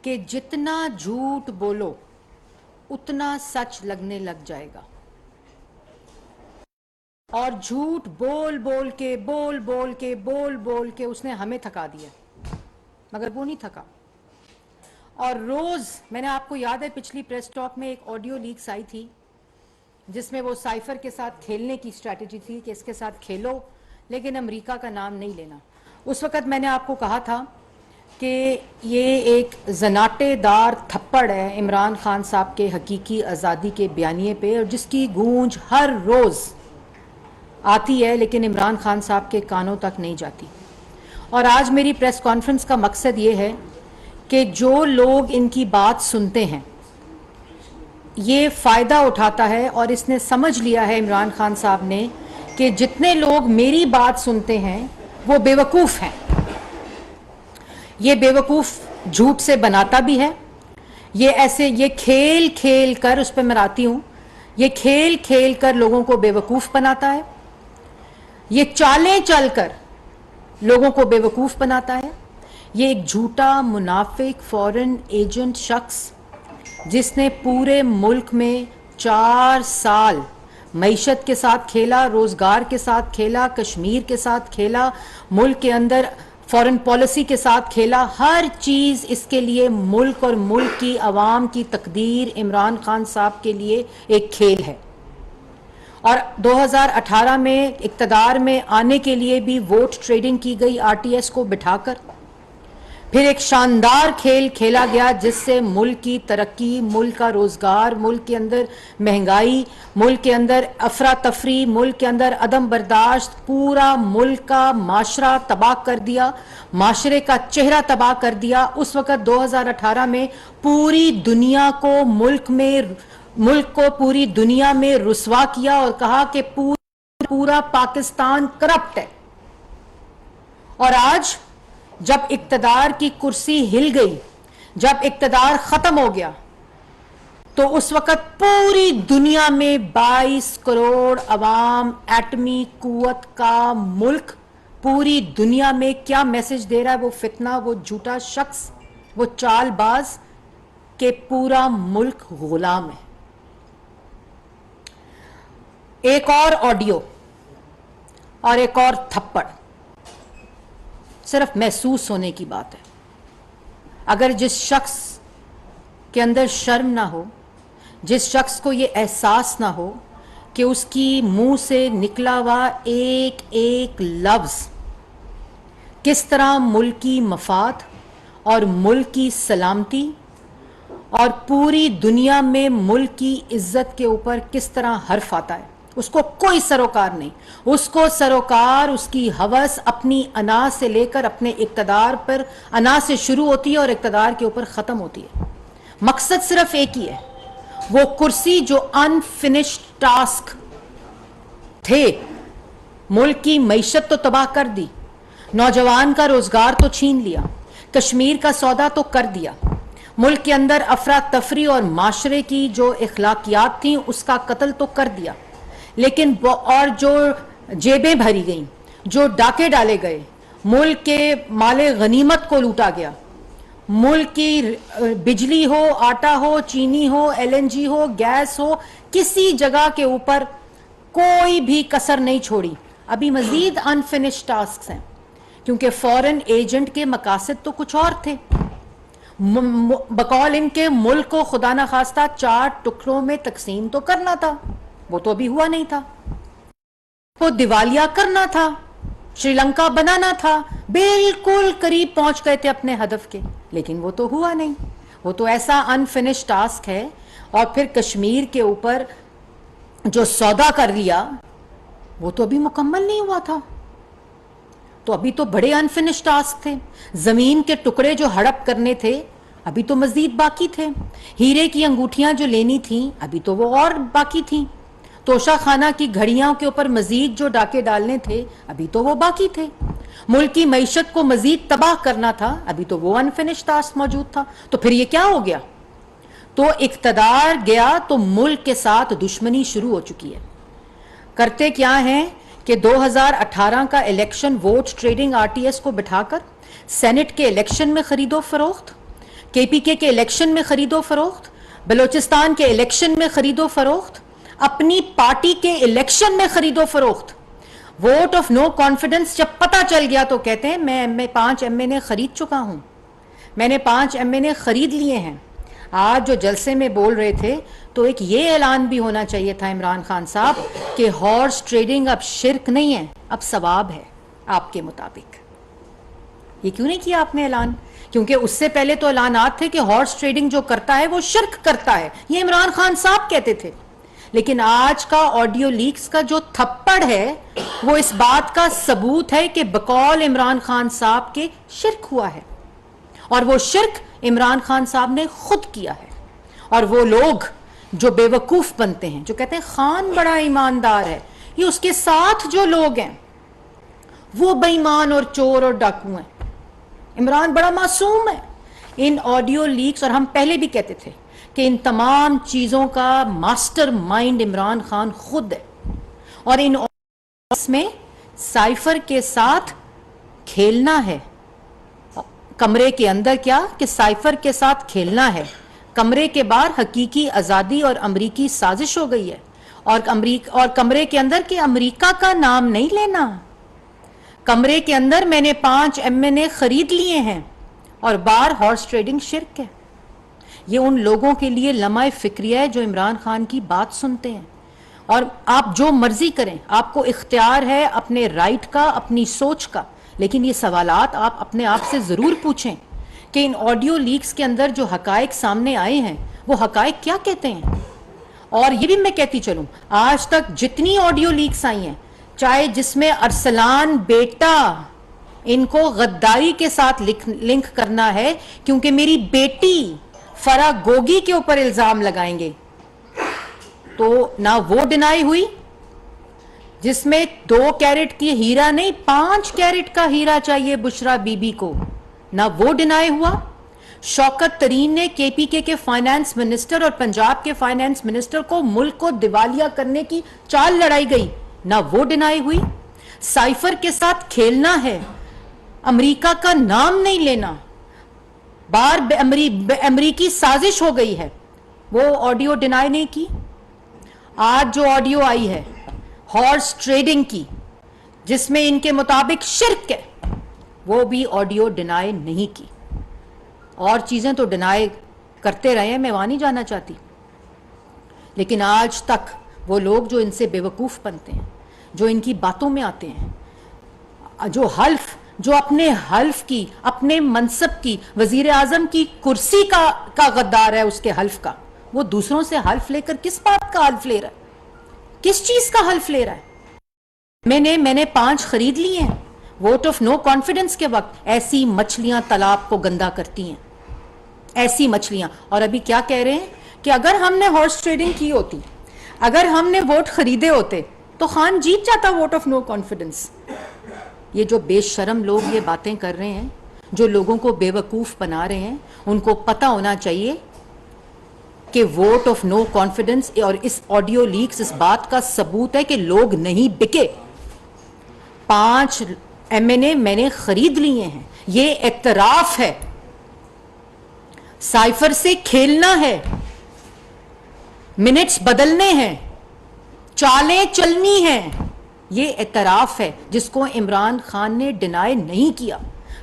کہ جتنا جھوٹ بولو اتنا سچ لگنے لگ جائے گا، اور جھوٹ بول بول کے اس نے ہمیں تھکا دیا، مگر وہ نہیں تھکا۔ اور روز میں نے آپ کو یاد ہے پچھلی پریس ٹاک میں ایک آڈیو لیکس آئی تھی جس میں وہ سائفر کے ساتھ کھیلنے کی اسٹریٹجی تھی کہ اس کے ساتھ کھیلو لیکن امریکہ کا نام نہیں لینا۔ اس وقت میں نے آپ کو کہا تھا کہ یہ ایک زناٹے دار تھپڑ ہے عمران خان صاحب کے حقیقی آزادی کے بیانیے پہ، اور جس کی گونج ہر روز آتی ہے لیکن عمران خان صاحب کے کانوں تک نہیں جاتی۔ اور آج میری پریس کانفرنس کا مقصد یہ ہے کہ جو لوگ ان کی بات سنتے ہیں، یہ فائدہ اٹھاتا ہے، اور اس نے سمجھ لیا ہے عمران خان صاحب نے کہ جتنے لوگ میری بات سنتے ہیں وہ بیوقوف ہیں۔ یہ بیوقوف جھوٹ سے بناتا بھی ہے، یہ کھیل کھیل کر، اس پہ میں آتی ہوں، یہ کھیل کھیل کر لوگوں کو بیوقوف بناتا ہے، یہ چالیں چل کر لوگوں کو بیوقوف بناتا ہے۔ یہ ایک جھوٹا منافق فورن ایجنٹ شخص جس نے پورے ملک میں 4 سال معیشت کے ساتھ کھیلا، روزگار کے ساتھ کھیلا، کشمیر کے ساتھ کھیلا، ملک کے اندر فورن پالیسی کے ساتھ کھیلا، ہر چیز اس کے لیے ملک اور ملک کی عوام کی تقدیر عمران خان صاحب کے لیے ایک کھیل ہے۔ اور 2018 میں اقتدار میں آنے کے لیے بھی ووٹ ٹریڈنگ کی گئی آر ٹی ایس کو بٹھا کر، پھر ایک شاندار کھیل کھیلا گیا جس سے ملک کی ترقی، ملک کا روزگار، ملک کے اندر مہنگائی، ملک کے اندر افراتفری، ملک کے اندر عدم برداشت، پورا ملک کا معاشرہ تباہ کر دیا، معاشرے کا چہرہ تباہ کر دیا۔ اس وقت 2018 میں پوری دنیا کو ملک کو پوری دنیا میں رسوا کیا اور کہا کہ پورا پاکستان کرپٹ ہے۔ اور آج جب اقتدار کی کرسی ہل گئی، جب اقتدار ختم ہو گیا، تو اس وقت پوری دنیا میں 22 کروڑ عوام، ایٹمی قوت کا ملک، پوری دنیا میں کیا میسج دے رہا ہے وہ فتنہ، وہ جھوٹا شخص، وہ چال باز، کہ پورا ملک غلام ہے۔ ایک اور آڈیو اور ایک اور تھپڑ صرف محسوس ہونے کی بات ہے۔ اگر جس شخص کے اندر شرم نہ ہو، جس شخص کو یہ احساس نہ ہو کہ اس کی منہ سے نکلا ہوا ایک ایک لفظ کس طرح ملکی مفاد اور ملک کی سلامتی اور پوری دنیا میں ملک کی عزت کے اوپر کس طرح حرف آتا ہے، اس کو کوئی سروکار نہیں۔ اس کو سروکار، اس کی ہوس اپنی انا سے لے کر اپنے اقتدار پر، انا سے شروع ہوتی ہے اور اقتدار کے اوپر ختم ہوتی ہے۔ مقصد صرف ایک ہی ہے، وہ کرسی جو انفنشڈ ٹاسک تھے، ملک کی معیشت تو تباہ کر دی، نوجوان کا روزگار تو چھین لیا، کشمیر کا سودا تو کر دیا، ملک کے اندر افراتفری اور معاشرے کی جو اخلاقیات تھیں اس کا قتل تو کر دیا، لیکن اور جو جیبیں بھری گئیں، جو ڈاکے ڈالے گئے، ملک کے مال غنیمت کو لوٹا گیا، ملک کی بجلی ہو، آٹا ہو، چینی ہو، ایل این جی ہو، گیس ہو، کسی جگہ کے اوپر کوئی بھی کسر نہیں چھوڑی۔ ابھی مزید انفنشڈ ٹاسکس ہیں کیونکہ فورن ایجنٹ کے مقاصد تو کچھ اور تھے۔ بقول ان کے ملک کو خدا نخواستہ 4 ٹکڑوں میں تقسیم تو کرنا تھا، وہ تو ابھی ہوا نہیں تھا۔ وہ دیوالیہ کرنا تھا، شری لنکا بنانا تھا، بالکل قریب پہنچ گئے تھے اپنے ہدف کے، لیکن وہ تو ہوا نہیں۔ وہ تو ایسا انفنشڈ ٹاسک ہے۔ اور پھر کشمیر کے اوپر جو سودا کر لیا وہ تو ابھی مکمل نہیں ہوا تھا، تو ابھی تو بڑے انفنشڈ ٹاسک تھے۔ زمین کے ٹکڑے جو ہڑپ کرنے تھے ابھی تو مزید باقی تھے، ہیرے کی انگوٹھیاں جو لینی تھیں ابھی تو وہ اور باقی تھیں، توشہ خانہ کی گھڑیاں کے اوپر مزید جو ڈاکے ڈالنے تھے ابھی تو وہ باقی تھے، ملک کی معیشت کو مزید تباہ کرنا تھا، ابھی تو وہ انفنشڈ ٹاسک موجود تھا۔ تو پھر یہ کیا ہو گیا؟ تو اقتدار گیا تو ملک کے ساتھ دشمنی شروع ہو چکی ہے۔ کرتے کیا ہیں کہ 2018 کا election vote trading R T S کو بٹھا کر، سینٹ کے الیکشن میں خرید و فروخت، KPK کے الیکشن میں خرید و فروخت, بلوچستان کے الیکشن میں خرید و فروخت, اپنی پارٹی کے الیکشن میں خرید و فروخت. ووٹ آف نو کانفیڈنس جب پتہ چل گیا تو کہتے ہیں میں 5 MNA خرید چکا ہوں, میں نے 5 MNA خرید لیے ہیں. آج جو جلسے میں بول رہے تھے تو ایک یہ اعلان بھی ہونا چاہیے تھا عمران خان صاحب کہ ہارس ٹریڈنگ اب شرک نہیں ہے, اب ثواب ہے آپ کے مطابق. یہ کیوں نہیں کیا آپ نے اعلان؟ کیونکہ اس سے پہلے تو اعلانات تھے کہ ہارس ٹریڈنگ جو کرتا ہے وہ شرک کرتا ہے, یہ عمران خان صاحب کہتے تھے. لیکن آج کا آڈیو لیکس کا جو تھپڑ ہے وہ اس بات کا ثبوت ہے کہ بقول عمران خان صاحب کے شرک ہوا ہے, اور وہ شرک عمران خان صاحب نے خود کیا ہے. اور وہ لوگ جو بے وقوف بنتے ہیں, جو کہتے ہیں خان بڑا ایماندار ہے, یہ اس کے ساتھ جو لوگ ہیں وہ بے ایمان اور چور اور ڈاکو ہیں. عمران بڑا معصوم ہے. ان آڈیو لیکس, اور ہم پہلے بھی کہتے تھے کہ ان تمام چیزوں کا ماسٹر مائنڈ عمران خان خود ہے, اور ان میں سائفر کے ساتھ کھیلنا ہے. کمرے کے اندر کیا کہ سائفر کے ساتھ کھیلنا ہے, کمرے کے باہر حقیقی آزادی اور امریکی سازش ہو گئی ہے. اور کمرے کے اندر کہ امریکہ کا نام نہیں لینا. کمرے کے اندر میں نے 5 MNA خرید لیے ہیں, اور باہر ہارس ٹریڈنگ شرک ہے. یہ ان لوگوں کے لیے لمحہ فکریہ ہے جو عمران خان کی بات سنتے ہیں. اور آپ جو مرضی کریں, آپ کو اختیار ہے اپنے رائٹ کا, اپنی سوچ کا, لیکن یہ سوالات آپ اپنے آپ سے ضرور پوچھیں کہ ان آڈیو لیکس کے اندر جو حقائق سامنے آئے ہیں وہ حقائق کیا کہتے ہیں. اور یہ بھی میں کہتی چلوں, آج تک جتنی آڈیو لیکس آئی ہیں, چاہے جس میں ارسلان بیٹا ان کو غداری کے ساتھ لنک کرنا ہے کیونکہ میری بیٹی فرا گوگی کے اوپر الزام لگائیں گے, تو نہ وہ ڈینائی ہوئی جس میں 2 کیرٹ کی ہیرا نہیں 5 کیرٹ کا ہیرا چاہیے بشرا بی بی کو, نہ وہ ڈینائی ہوا. شوکت ترین نے KPK کے فائنانس منسٹر اور پنجاب کے فائنانس منسٹر کو ملک کو دیوالیہ کرنے کی چال لڑائی گئی, نہ وہ ڈینائی ہوئی. سائفر کے ساتھ کھیلنا ہے, امریکہ کا نام نہیں لینا, باہر امریکی سازش ہو گئی ہے, وہ آڈیو ڈینائی نہیں کی. آج جو آڈیو آئی ہے ہارس ٹریڈنگ کی جس میں ان کے مطابق شرک ہے, وہ بھی آڈیو ڈینائی نہیں کی. اور چیزیں تو ڈینائی کرتے رہے ہیں, میں وہاں نہیں جانا چاہتی, لیکن آج تک وہ لوگ جو ان سے بے وقوف بنتے ہیں, جو ان کی باتوں میں آتے ہیں, جو اپنے حلف کی, اپنے منصب کی, وزیر اعظم کی کرسی کا غدار ہے اس کے حلف کا, وہ دوسروں سے حلف لے کر کس بات کا حلف لے رہا ہے, کس چیز کا حلف لے رہا ہے. میں نے 5 خرید لیے ہیں. ووٹ آف نو کانفیڈنس کے وقت ایسی مچھلیاں تالاب کو گندا کرتی ہیں, ایسی مچھلیاں. اور ابھی کیا کہہ رہے ہیں کہ اگر ہم نے ہارس ٹریڈنگ کی ہوتی, اگر ہم نے ووٹ خریدے ہوتے تو خان جیت جاتا ووٹ آف نو کانفیڈنس. یہ جو بے شرم لوگ یہ باتیں کر رہے ہیں, جو لوگوں کو بے وقوف بنا رہے ہیں, ان کو پتہ ہونا چاہیے کہ ووٹ آف نو کانفیڈنس اور اس آڈیو لیکس اس بات کا ثبوت ہے کہ لوگ نہیں بکے. 5 MNA میں نے خرید لیے ہیں, یہ اعتراف ہے. سائفر سے کھیلنا ہے, منٹس بدلنے ہیں, چالیں چلنی ہیں, یہ اعتراف ہے جس کو عمران خان نے ڈینائی نہیں کیا.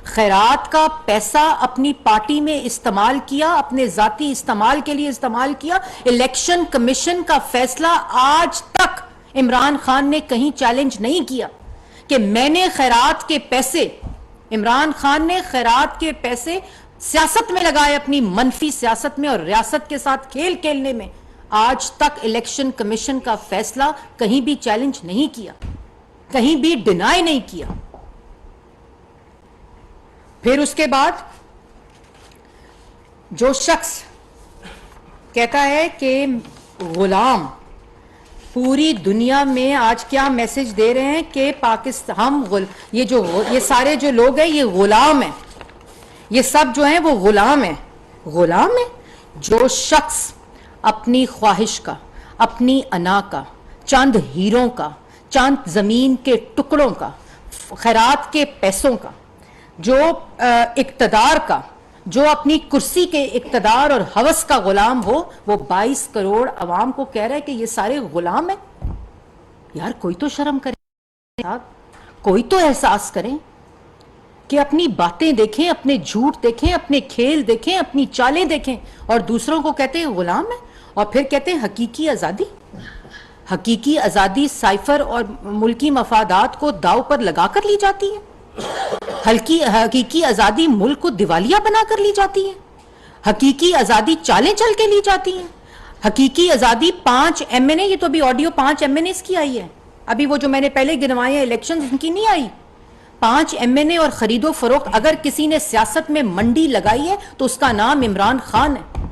خیرات کا پیسہ اپنی پارٹی میں استعمال کیا, اپنے ذاتی استعمال کے لیے استعمال کیا. الیکشن کمیشن کا فیصلہ آج تک عمران خان نے کہیں چیلنج نہیں کیا کہ میں نے خیرات کے پیسے, عمران خان نے خیرات کے پیسے سیاست میں لگائے, اپنی منفی سیاست میں اور ریاست کے ساتھ کھیل کھیلنے میں. آج تک الیکشن کمیشن کا فیصلہ کہیں بھی چیلنج نہیں کیا, کہیں بھی ڈینائی نہیں کیا. پھر اس کے بعد جو شخص کہتا ہے کہ غلام, پوری دنیا میں آج کیا میسج دے رہے ہیں کہ پاکستان یہ سارے جو لوگ ہیں یہ غلام ہیں, یہ سب جو ہیں وہ غلام ہیں. غلام ہیں جو شخص اپنی خواہش کا, اپنی انا کا, چند ہیروں کا, چند زمین کے ٹکڑوں کا, خیرات کے پیسوں کا, جو اقتدار کا, جو اپنی کرسی کے اقتدار اور ہوس کا غلام ہو، وہ 22 کروڑ عوام کو کہہ رہا ہے کہ یہ سارے غلام ہیں. یار کوئی تو شرم کریں، کوئی تو احساس کریں کہ اپنی باتیں دیکھیں، اپنے جھوٹ دیکھیں، اپنے کھیل دیکھیں، اپنی چالیں دیکھیں، اور دوسروں کو کہتے ہیں غلام ہیں، اور پھر کہتے ہیں حقیقی آزادی. حقیقی آزادی سائفر اور ملکی مفادات کو داؤ پر لگا کر لی جاتی ہے. حقیقی آزادی ملک کو دیوالیہ بنا کر لی جاتی ہے. حقیقی آزادی چالیں چل کے لی جاتی ہیں. حقیقی آزادی 5 MNA، یہ تو ابھی آڈیو 5 MNAs کی آئی ہے، ابھی وہ جو میں نے پہلے گنوائے ہیں الیکشنز، ان کی نہیں آئی. 5 MNA اور خرید و فروخت. اگر کسی نے سیاست میں منڈی لگائی ہے تو اس کا نام عمران خان ہے.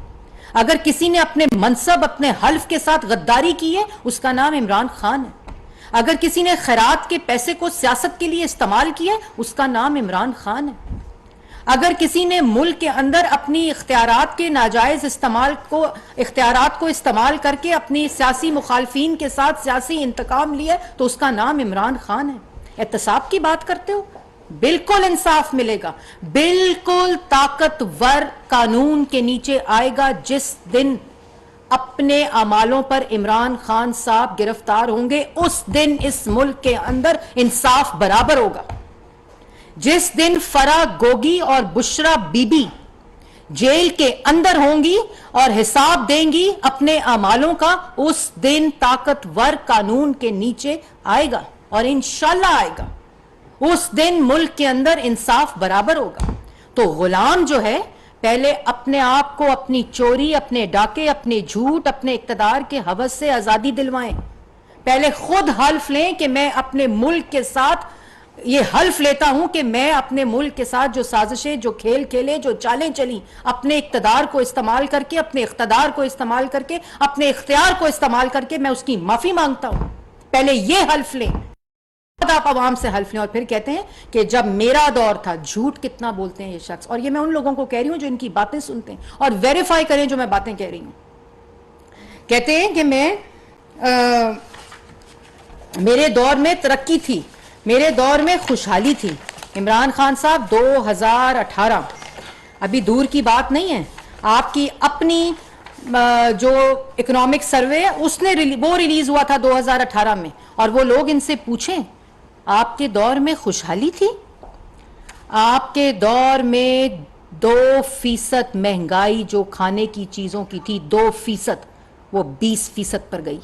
اگر کسی نے اپنے منصب، اپنے حلف کے ساتھ غداری کی ہے، اس کا نام عمران خان ہے. اگر کسی نے خیرات کے پیسے کو سیاست کے لیے استعمال کیا ہے، اس کا نام عمران خان ہے. اگر کسی نے ملک کے اندر اپنی اختیارات کے ناجائز اختیارات کو استعمال کر کے اپنی سیاسی مخالفین کے ساتھ سیاسی انتقام لیا ہے، تو اس کا نام عمران خان ہے. احتساب کی بات کرتے ہو، بالکل انصاف ملے گا، بالکل طاقتور قانون کے نیچے آئے گا جس دن اپنے اعمالوں پر عمران خان صاحب گرفتار ہوں گے. اس دن اس ملک کے اندر انصاف برابر ہوگا. جس دن فرح گوگی اور بشرا بی بی جیل کے اندر ہوں گی اور حساب دیں گی اپنے اعمالوں کا، اس دن طاقتور قانون کے نیچے آئے گا، اور انشاءاللہ آئے گا. اس دن ملک کے اندر انصاف برابر ہوگا. تو غلام جو ہے، پہلے اپنے آپ کو اپنی چوری، اپنے ڈاکے، اپنے جھوٹ، اپنے اقتدار کے ہوس سے آزادی دلوائیں. پہلے خود حلف لیں کہ میں اپنے ملک کے ساتھ یہ حلف لیتا ہوں کہ میں اپنے ملک کے ساتھ جو سازشیں، جو کھیل کھیلے، جو چالیں چلی، اپنے اقتدار کو استعمال کر کے، اپنے اقتدار کو استعمال کر کے، اپنے اختیار کو استعمال کر کے میں اس کی معافی مانگتا ہوں. پہلے یہ حلف لیں، آپ عوام سے حلف لیں. اور پھر کہتے ہیں کہ جب میرا دور تھا. جھوٹ کتنا بولتے ہیں یہ شخص. اور یہ میں ان لوگوں کو کہہ رہی ہوں جو ان کی باتیں سنتے ہیں اور ویریفائی کریں جو میں باتیں کہہ رہی ہوں. کہتے ہیں کہ میرے دور میں ترقی تھی، میرے دور میں خوشحالی تھی. عمران خان صاحب 2018 ابھی دور کی بات نہیں ہے. آپ کی اپنی جو اکنامک سروے وہ ریلیز ہوا تھا 2018 میں، اور وہ لوگ ان سے پوچھیں آپ کے دور میں خوشحالی تھی؟ آپ کے دور میں 2% مہنگائی جو کھانے کی چیزوں کی تھی، 2%، وہ 20% پر گئی.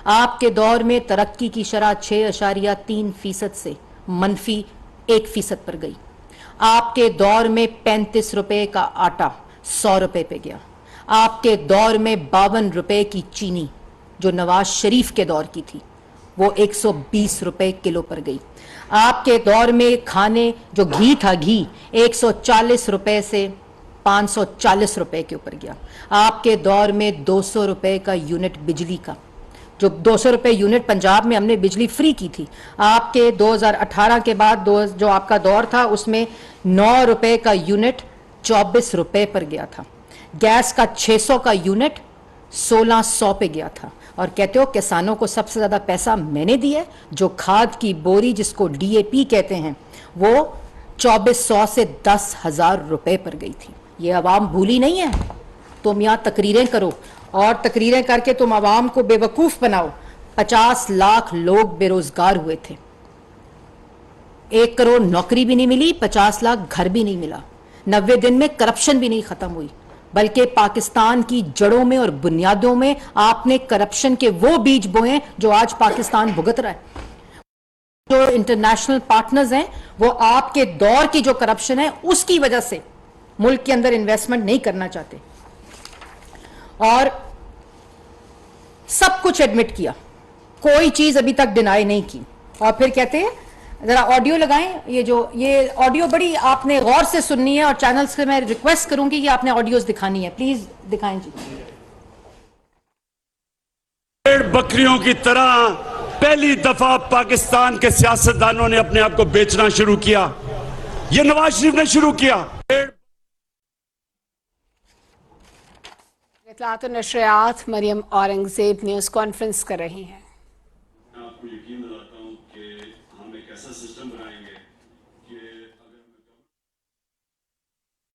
آپ کے دور میں ترقی کی شرح 6.3% سے منفی 1% پر گئی. آپ کے دور میں 35 روپے کا آٹا 100 روپے پہ گیا. آپ کے دور میں 52 روپے کی چینی جو نواز شریف کے دور کی تھی وہ 120 روپے کلو پر گئی. آپ کے دور میں کھانے جو گھی تھا، گھی 140 روپے سے 540 روپے کے اوپر گیا. آپ کے دور میں 200 روپے کا یونٹ بجلی کا، جو 200 روپے یونٹ پنجاب میں ہم نے بجلی فری کی تھی. آپ کے 2018 کے بعد جو آپ کا دور تھا اس میں 9 روپے کا یونٹ 24 روپے پر گیا تھا. گیس کا 600 کا یونٹ 1600 پہ گیا تھا. اور کہتے ہو کسانوں کو سب سے زیادہ پیسہ میں نے دیا ہے. جو کھاد کی بوری جس کو DAP کہتے ہیں وہ 2400 سے 10,000 روپے پر گئی تھی. یہ عوام بھولی نہیں ہے. تم یہاں تقریریں کرو اور تقریریں کر کے تم عوام کو بے وقوف بناؤ. 50 لاکھ لوگ بے روزگار ہوئے تھے. 1 کروڑ نوکری بھی نہیں ملی، 50 لاکھ گھر بھی نہیں ملا. 90 دن میں کرپشن بھی نہیں ختم ہوئی، بلکہ پاکستان کی جڑوں میں اور بنیادوں میں آپ نے کرپشن کے وہ بیج بوئے جو آج پاکستان بھگت رہا ہے. جو انٹرنیشنل پارٹنرز ہیں وہ آپ کے دور کی جو کرپشن ہے اس کی وجہ سے ملک کے اندر انویسٹمنٹ نہیں کرنا چاہتے. اور سب کچھ ایڈمٹ کیا، کوئی چیز ابھی تک ڈینائی نہیں کی. اور پھر کہتے ہیں، ذرا آڈیو لگائیں. یہ آڈیو بڑی آپ نے غور سے سننی ہے، اور چینلز سے میں ریکویسٹ کروں گی کہ آپ نے آڈیوز دکھانی ہے. پلیز دکھائیں جی. بکریوں کی طرح پہلی دفعہ پاکستان کے سیاستدانوں نے اپنے آپ کو بیچنا شروع کیا. یہ نواز شریف نے شروع کیا. اطلاعات و نشریات مریم اورنگزیب نیوز کانفرنس کر رہی ہیں. میں آپ کو یقین دلاتا ہوں کہ ہم ایک ایسا سسٹم بنائیں گے کہ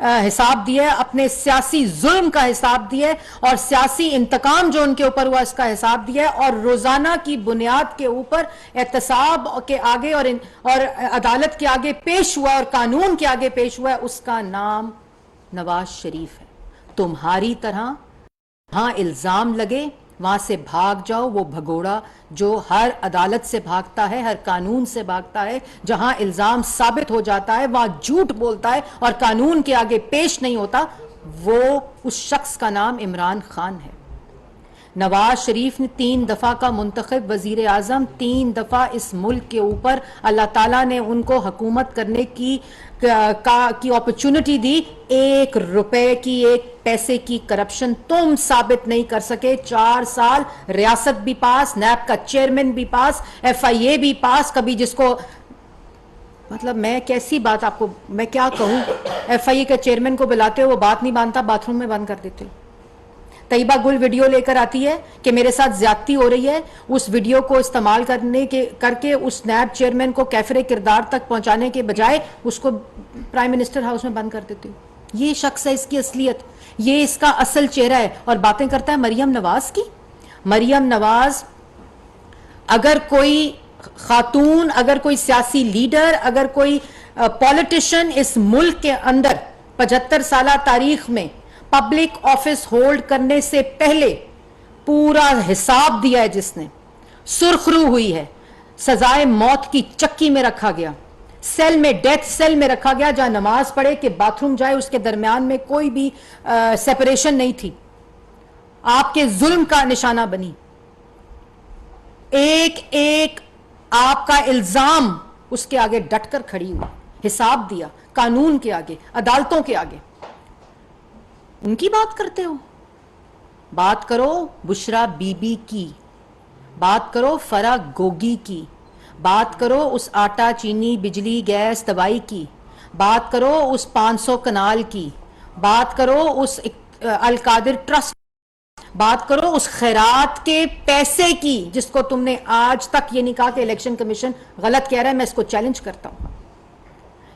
حساب دیا ہے, اپنے سیاسی ظلم کا حساب دیا ہے, اور سیاسی انتقام جو ان کے اوپر ہوا اس کا حساب دیا ہے, اور روزانہ کی بنیاد کے اوپر احتساب کے آگے اور عدالت کے آگے پیش ہوا اور قانون کے آگے پیش ہوا ہے. اس کا نام نواز شریف ہے. تمہاری طرح ہاں الزام لگے وہاں سے بھاگ جاؤ. وہ بھگوڑا جو ہر عدالت سے بھاگتا ہے, ہر قانون سے بھاگتا ہے, جہاں الزام ثابت ہو جاتا ہے وہاں جھوٹ بولتا ہے اور قانون کے آگے پیش نہیں ہوتا, وہ اس شخص کا نام عمران خان ہے. نواز شریف نے 3 دفعہ کا منتخب وزیر اعظم, 3 دفعہ اس ملک کے اوپر اللہ تعالیٰ نے ان کو حکومت کرنے کی اپرچونٹی دی. 1 روپے کی 1 پیسے کی کرپشن تم ثابت نہیں کر سکے. 4 سال ریاست بھی پاس, نیب کا چیئرمین بھی پاس, FIA بھی پاس. کبھی جس کو مطلب میں کیسی بات آپ کو میں کیا کہوں, FIA کے چیئرمین کو بلاتے ہو وہ بات نہیں مانتا, باتھ روم میں بند کر دیتے ہو. طیبہ گل ویڈیو لے کر آتی ہے کہ میرے ساتھ زیادتی ہو رہی ہے, اس ویڈیو کو استعمال کر کے اس نیب چیئرمین کو کیفر کردار تک پہنچانے کے بجائے اس کو پرائم منسٹر ہاؤس میں بند کر دیتی ہو. یہ شخص ہے, اس کی اصلیت, یہ اس کا اصل چہرہ ہے. اور باتیں کرتا ہے مریم نواز کی. مریم نواز اگر کوئی خاتون, اگر کوئی سیاسی لیڈر, اگر کوئی پولیٹیشین اس ملک کے اندر 75 سالہ تاریخ میں پبلک آفس ہولڈ کرنے سے پہلے پورا حساب دیا ہے, جس نے سرخ رو ہوئی ہے, سزائے موت کی چکی میں رکھا گیا, سیل میں, ڈیتھ سیل میں رکھا گیا, جہاں نماز پڑھے کہ باتھ روم جائے اس کے درمیان میں کوئی بھی سیپریشن نہیں تھی. آپ کے ظلم کا نشانہ بنی. ایک ایک آپ کا الزام اس کے آگے ڈٹ کر کھڑی ہوئی, حساب دیا قانون کے آگے, عدالتوں کے آگے. ان کی بات کرتے ہو. بات کرو بشرا بی بی کی, بات کرو فرا گوگی کی, بات کرو اس آٹا چینی بجلی گیس دوائی کی, بات کرو اس 500 کنال کی, بات کرو اس القادر ٹرسٹ, بات کرو اس خیرات کے پیسے کی جس کو تم نے آج تک یہ نہیں کہا کہ الیکشن کمیشن غلط کہہ رہا ہے. میں اس کو چیلنج کرتا ہوں.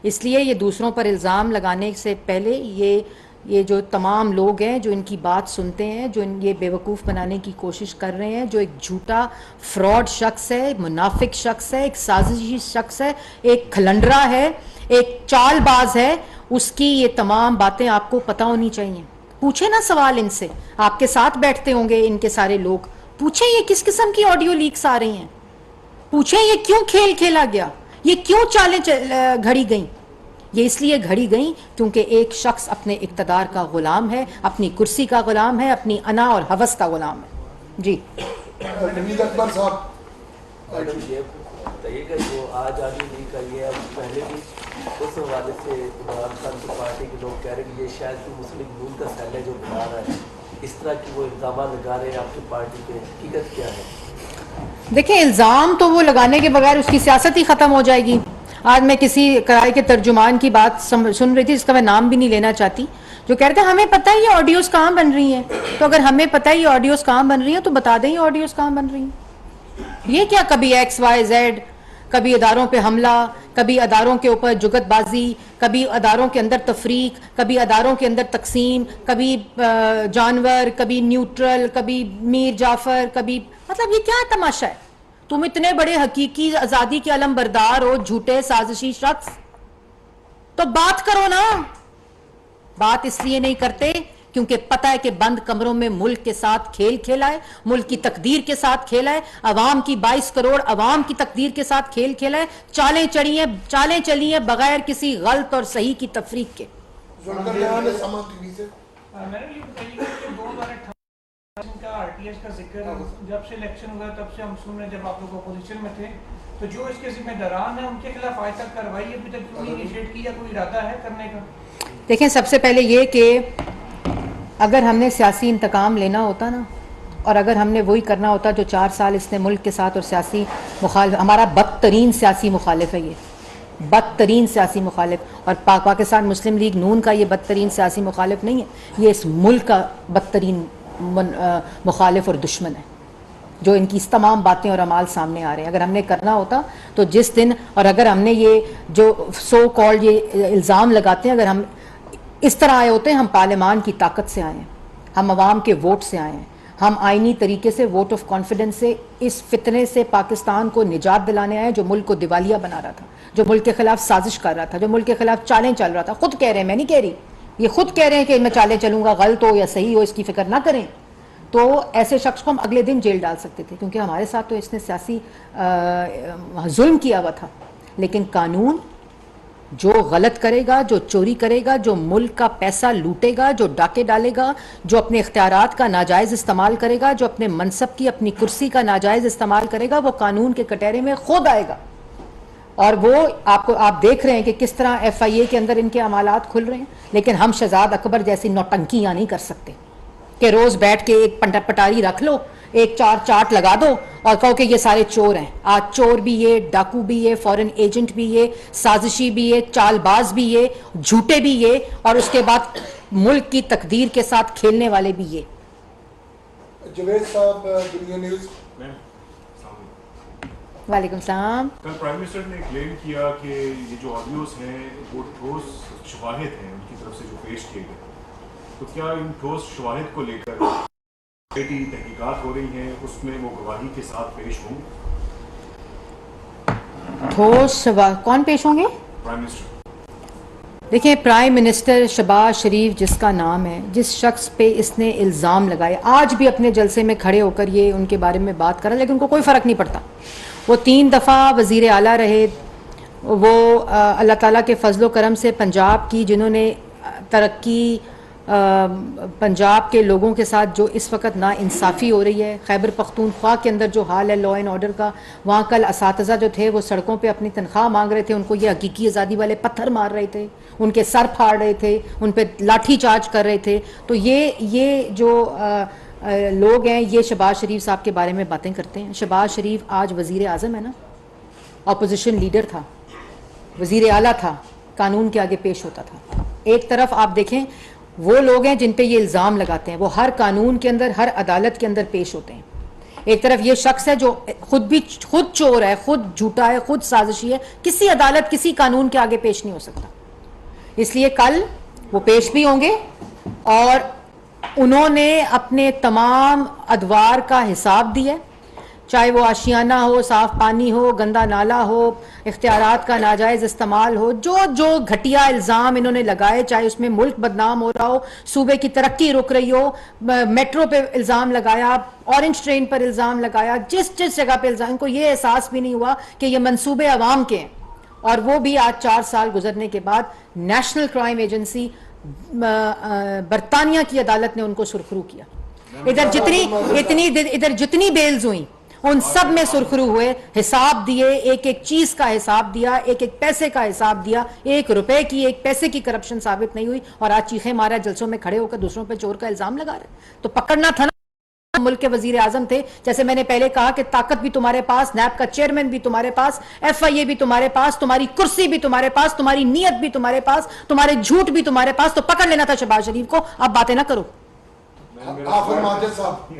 اس لیے یہ دوسروں پر الزام لگانے سے پہلے یہ جو تمام لوگ ہیں جو ان کی بات سنتے ہیں, جو یہ بیوقوف بنانے کی کوشش کر رہے ہیں, جو ایک جھوٹا فراڈ شخص ہے, منافق شخص ہے, ایک سازشی شخص ہے, ایک کھلنڈرا ہے, ایک چال باز ہے, اس کی یہ تمام باتیں آپ کو پتہ ہونی چاہیے. پوچھیں نا سوال ان سے, آپ کے ساتھ بیٹھتے ہوں گے ان کے سارے لوگ, پوچھیں یہ کس قسم کی آڈیو لیکس آ رہی ہیں, پوچھیں یہ کیوں کھیل کھیلا گیا, یہ کیوں چالیں گھڑی گئیں. یہ اس لیے گھڑی گئیں کیونکہ ایک شخص اپنے اقتدار کا غلام ہے, اپنی کرسی کا غلام ہے, اپنی انا اور ہوس کا غلام ہے. جی نوید اکبر صاحب, بتائیے کہ جو آج آگے نہیں کریے, اب پہلے بھی اس حوالے سے عمران خان کی پارٹی کے لوگ کہہ رہے ہیں کہ یہ شاید کوئی مسلم نون کا سیل ہے جو بنا رہا ہے, اس طرح کی وہ الزامات لگا رہے ہیں آپ کی پارٹی پہ, حقیقت کیا ہے؟ دیکھیں, الزام تو وہ لگانے کے بغیر اس کی سیاست ہی ختم ہو جائے گی. آج میں کسی کرائے کے ترجمان کی بات سن رہی تھی, جس کا میں نام بھی نہیں لینا چاہتی, جو کہہ رہے تھے ہمیں پتہ ہے یہ آڈیوز کہاں بن رہی ہیں. تو اگر ہمیں پتہ ہے یہ آڈیوز کہاں بن رہی ہیں تو بتا دیں یہ آڈیوز کہاں بن رہی ہیں. یہ کیا کبھی XYZ, کبھی اداروں پہ حملہ, کبھی اداروں کے اوپر جگت بازی, کبھی اداروں کے اندر تفریق, کبھی اداروں کے اندر تقسیم, کبھی جانور, کبھی نیوٹرل, کبھی میر جعفر, کبھی مطلب یہ کیا تماشا ہے. تم اتنے بڑے حقیقی آزادی کے علم بردار ہو, جھوٹے سازشی شخص, تو بات کرو نا. بات اس لیے نہیں کرتے کیونکہ پتہ ہے کہ بند کمروں میں ملک کے ساتھ کھیل کھیلا ہے, ملک کی تقدیر کے ساتھ کھیلا ہے, عوام کی 22 کروڑ عوام کی تقدیر کے ساتھ کھیل کھیلا ہے, چالیں چلی ہیں بغیر کسی غلط اور صحیح کی تفریق کے. کا RTS کا ذکر جب سے الیکشن ہوا تب سے ہم سن رہے ہیں, جب آپ لوگ اپوزیشن میں تھے, تو جو اس کے ذمہ داران ہیں ان کے خلاف آج تک کارروائی ابھی تک کیوں نہیں انیشیٹ کی, یا کوئی ارادہ ہے کرنے کا؟ دیکھیں, سب سے پہلے یہ کہ اگر ہم نے سیاسی انتقام لینا ہوتا نا, اور اگر ہم نے وہی کرنا ہوتا جو 4 سال اس نے ملک کے ساتھ اور سیاسی مخالف, ہمارا بدترین سیاسی مخالف ہے, یہ بدترین سیاسی مخالف, اور پاکستان مسلم لیگ نون کا یہ بدترین سیاسی مخالف نہیں ہے, یہ اس ملک کا بدترین مخالف اور دشمن ہے, جو ان کی تمام باتیں اور اعمال سامنے آ رہے ہیں. اگر ہم نے کرنا ہوتا تو جس دن, اور اگر ہم نے یہ جو سو کالڈ یہ الزام لگاتے ہیں, اگر ہم اس طرح آئے ہوتے ہیں, ہم پارلیمان کی طاقت سے آئے ہیں, ہم عوام کے ووٹ سے آئے ہیں, ہم آئینی طریقے سے ووٹ آف کانفیڈنس سے اس فتنے سے پاکستان کو نجات دلانے آئے جو ملک کو دیوالیہ بنا رہا تھا, جو ملک کے خلاف سازش کر رہا تھا, جو ملک کے خلاف چالیں چل رہا تھا. خود کہہ رہے ہیں, میں نہیں کہہ رہی, یہ خود کہہ رہے ہیں کہ میں چالیں چلوں گا, غلط ہو یا صحیح ہو اس کی فکر نہ کریں. تو ایسے شخص کو ہم اگلے دن جیل ڈال سکتے تھے, کیونکہ ہمارے ساتھ تو اس نے سیاسی ظلم کیا ہوا تھا. لیکن قانون جو غلط کرے گا, جو چوری کرے گا, جو ملک کا پیسہ لوٹے گا, جو ڈاکے ڈالے گا, جو اپنے اختیارات کا ناجائز استعمال کرے گا, جو اپنے منصب کی اپنی کرسی کا ناجائز استعمال کرے گا, وہ قانون کے کٹہرے میں خود آئے گا. اور وہ آپ دیکھ رہے ہیں کہ کس طرح ایف آئی اے کے اندر ان کے عمالات کھل رہے ہیں. لیکن ہم شہزاد اکبر جیسی نوٹنکیاں نہیں کر سکتے کہ روز بیٹھ کے ایک پٹاری رکھ لو, ایک چارٹ لگا دو اور کہو کہ یہ سارے چور ہیں. آج چور بھی یہ, ڈاکو بھی یہ, فورن ایجنٹ بھی یہ, سازشی بھی یہ, چال باز بھی یہ, جھوٹے بھی یہ, اور اس کے بعد ملک کی تقدیر کے ساتھ کھیلنے والے بھی یہ. جوید صاحب, دنیا نیوز. وعلیکم السلام. کل پرائم منسٹر نے کلیم کیا کہ یہ جو آڈیوز ہیں وہ ٹھوس شواہد ہیں ان کی طرف سے جو پیش کیے گئے, تو کیا ان ٹھوس شواہد کو لے کر تحقیقات ہو رہی ہیں, اس میں وہ گواہی کے ساتھ پیش ہوں؟ ٹھوس کون پیش ہوں گے؟ Prime minister. دیکھیں, پرائم منسٹر شہباز شریف جس کا نام ہے, جس شخص پہ اس نے الزام لگائے, آج بھی اپنے جلسے میں کھڑے ہو کر یہ ان کے بارے میں بات کرا, لیکن ان کو کوئی فرق نہیں پڑتا. وہ 3 دفعہ وزیر اعلیٰ رہے, وہ اللہ تعالیٰ کے فضل و کرم سے پنجاب کی جنہوں نے ترقی, پنجاب کے لوگوں کے ساتھ جو اس وقت نا انصافی ہو رہی ہے, خیبر پختونخوا کے اندر جو حال ہے لا اینڈ آرڈر کا, وہاں کل اساتذہ جو تھے وہ سڑکوں پہ اپنی تنخواہ مانگ رہے تھے, ان کو یہ حقیقی آزادی والے پتھر مار رہے تھے, ان کے سر پھاڑ رہے تھے, ان پہ لاٹھی چارج کر رہے تھے. تو یہ جو لوگ ہیں یہ شہباز شریف صاحب کے بارے میں باتیں کرتے ہیں. شہباز شریف آج وزیر اعظم ہے نا, اپوزیشن لیڈر تھا, وزیر اعلیٰ تھا, قانون کے آگے پیش ہوتا تھا. ایک طرف آپ دیکھیں وہ لوگ ہیں جن پہ یہ الزام لگاتے ہیں, وہ ہر قانون کے اندر, ہر عدالت کے اندر پیش ہوتے ہیں. ایک طرف یہ شخص ہے جو خود چور ہے, خود جھوٹا ہے, خود سازشی ہے, کسی عدالت کسی قانون کے آگے پیش نہیں ہو سکتا. اس لیے کل وہ پیش بھی ہوں گے اور انہوں نے اپنے تمام ادوار کا حساب دیا, چاہے وہ آشیانہ ہو, صاف پانی ہو, گندا نالا ہو, اختیارات کا ناجائز استعمال ہو, جو گھٹیا الزام انہوں نے لگائے, چاہے اس میں ملک بدنام ہو رہا ہو, صوبے کی ترقی رک رہی ہو, میٹرو پہ الزام لگایا, اورنج ٹرین پر الزام لگایا, جس جگہ پہ الزام, ان کو یہ احساس بھی نہیں ہوا کہ یہ منصوبے عوام کے ہیں. اور وہ بھی آج 4 سال گزرنے کے بعد نیشنل کرائم ایجنسی برطانیہ کی عدالت نے ان کو سرخرو کیا. ادھر جتنی بیلز ہوئیں ان سب میں سرخرو ہوئے, حساب دیے, ایک ایک چیز کا حساب دیا, ایک ایک پیسے کا حساب دیا, 1 روپے کی, 1 پیسے کی کرپشن ثابت نہیں ہوئی, اور آج چیخیں مارا جلسوں میں کھڑے ہو کر دوسروں پہ چور کا الزام لگا رہے. تو پکڑنا تھا نا, ملک کے وزیر اعظم تھے. جیسے میں نے پہلے کہا کہ طاقت بھی تمہارے پاس, نیب کا چیئرمین بھی تمہارے پاس, ایف آئی اے بھی تمہارے پاس, تمہاری کرسی بھی تمہارے پاس, تمہاری نیت بھی تمہارے پاس, تمہارے جھوٹ بھی تمہارے پاس, تو پکڑ لینا تھا شہباز شریف کو. آپ باتیں نہ کرو. آفر ماجد صاحب,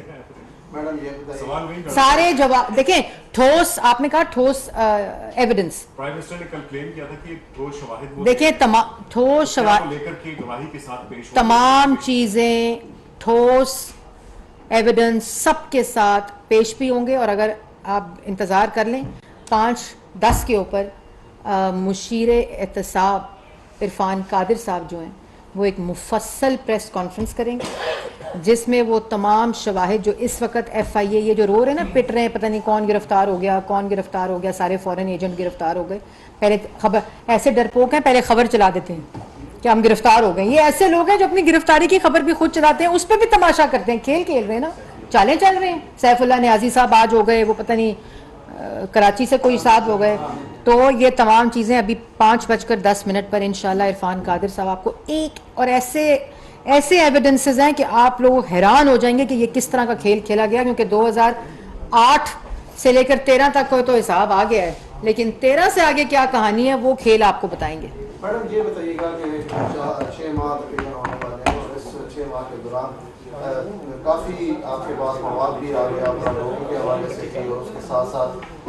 میڈم یہ بتائیے, سارے جواب دیکھیں, ٹھوس, آپ نے کہا ٹھوس ایویڈنس, پرائم منسٹر نے کل کلیم کیا تھا کہ ٹھوس شواہد وہ دیکھیں ٹھوس شواہد لے کر کے گواہی کے ساتھ پیش ہوں. تمام چیزیں, ٹھوس ایویڈنس سب کے ساتھ پیش بھی ہوں گے. اور اگر آپ انتظار کر لیں 5-10 کے اوپر مشیر احتساب عرفان قادر صاحب جو ہیں وہ ایک مفصل پریس کانفرنس کریں گے, جس میں وہ تمام شواہد جو اس وقت ایف آئی اے یہ جو رو رہے ہیں نا, پٹ رہے ہیں, پتہ نہیں کون گرفتار ہو گیا, کون گرفتار ہو گیا, سارے فورن ایجنٹ گرفتار ہو گئے. پہلے خبر, ایسے ڈرپوک ہیں, پہلے خبر چلا دیتے ہیں کہ ہم گرفتار ہو گئے. یہ ایسے لوگ ہیں جو اپنی گرفتاری کی خبر بھی خود چلاتے ہیں, اس پہ بھی تماشا کرتے ہیں. کھیل رہے ہیں نا, چالیں چل رہے ہیں. سیف اللہ نیازی صاحب آج ہو گئے, وہ پتہ نہیں کراچی سے کوئی صاحب ہو گئے. تو یہ تمام چیزیں ابھی 5:10 پر انشاءاللہ عرفان قادر صاحب آپ کو ایک اور ایسے ایویڈنسز ہیں کہ آپ لوگ حیران ہو جائیں گے کہ یہ کس طرح کا کھیل کھیلا گیا. کیونکہ 2008 سے لے کر 13 تک کو تو حساب آ گیا ہے, لیکن 13 سے آگے کیا کہانی ہے وہ کھیل آپ کو بتائیں گے. میڈم یہ بتائیے گا کہ 6 ماہ تقریباً ہونے والے ہیں, اور اس 6 ماہ کے دوران کافی آپ کے پاس مواد بھی آ گیا, آپ لوگوں کے حوالے سے کی, اور اس کے ساتھ ساتھ